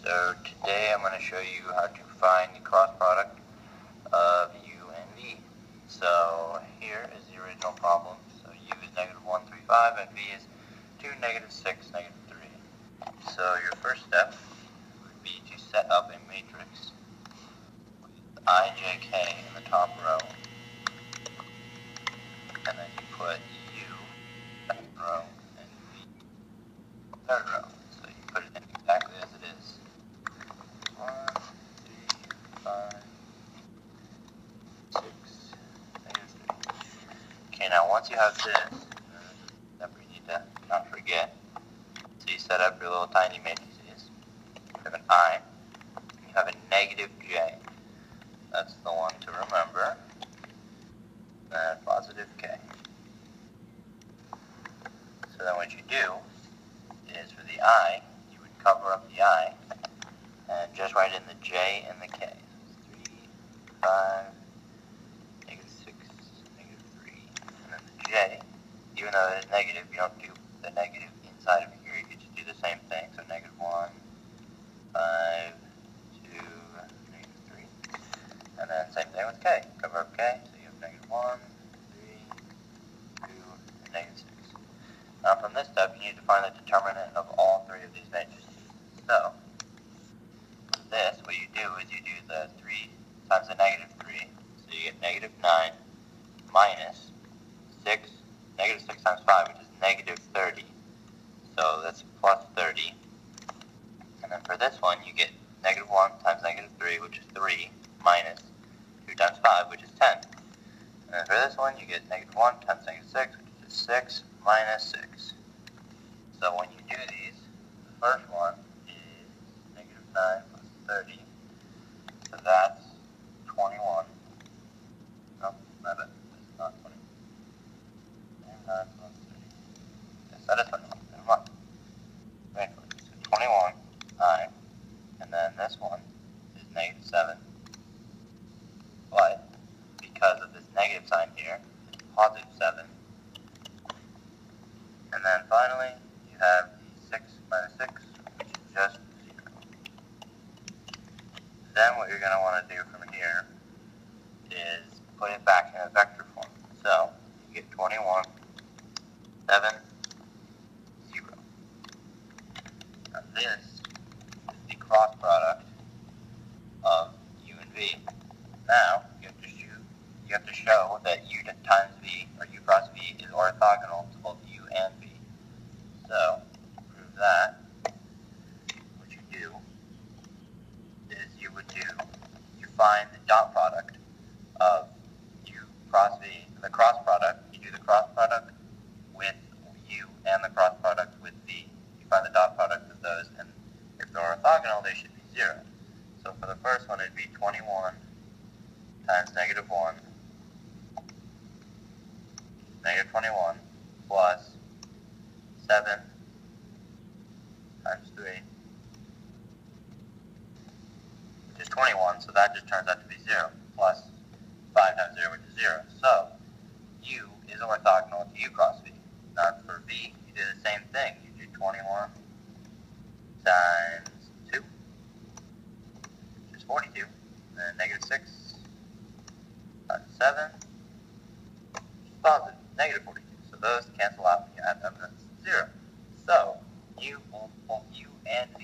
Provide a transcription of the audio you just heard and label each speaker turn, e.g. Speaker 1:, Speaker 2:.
Speaker 1: So today I'm going to show you how to find the cross product of u and v. So here is the original problem. So u is -135 and v is 2, -6, -3. So your first step would be to set up a matrix with I, j, k in the top row. And then you put u second row and v third row. So you put it in exactly as it is. 1, 3, 5, 6, -3. Okay, now once you have this, that we need to not forget. So you set up your little tiny matrices. You have an I, and you have a -j. That's the one to remember. And +k. So then what you do is for the I, you would cover up the I and just write in the j and the k. So it's 3, 5, -6, -3. And then the j, even though it is negative, you don't do the negative inside of here. You just do the same thing. So -1, 5, 2, -3. And then same thing with k. Cover up k. So you have -1, 3, 2, and -6. Now from this step, you need to find the determinant of all three of these matrices. So for this, what you do is you do the 3 times the -3. So you get -9 minus 6, -6 times 5, which is -30. So that's +30. And then for this one, you get -1 times -3, which is 3, minus 2 times 5, which is 10. And then for this one, you get -1 times -6, which is 6, minus 6. So when you do these, the first one is -9 plus 30. So that's 21. No, not it. It's not 20. -9 plus 30. Yes, that is 21. Never mind. Wait for it. So 21, 9. And then this one is -7. But because of this negative sign here, it's +7. And then finally, you have the 6 minus 6, which is just 0. Then what you're going to want to do from here is put it back in a vector form. So you get 21, 7, 0. Now this is the cross product of u and v. Now you have to show that u times v, or u cross v, is orthogonal to both u and v. So to prove that, what you do is you find the dot product of u cross v. The cross product, you do the cross product with u and the cross product with v. You find the dot product of those, and if they're orthogonal, they should be 0. So for the first one, it'd be 21 times -1, -21 plus 7 times 3, which is 21, so that just turns out to be 0, plus 5 times 0, which is 0. So u is orthogonal to u cross v. Now for v, you do the same thing. You do 21 times 2, which is 42, and then -6 times 7, which is positive, -42. So those cancel out when you add them, that's 0. So u, both u and v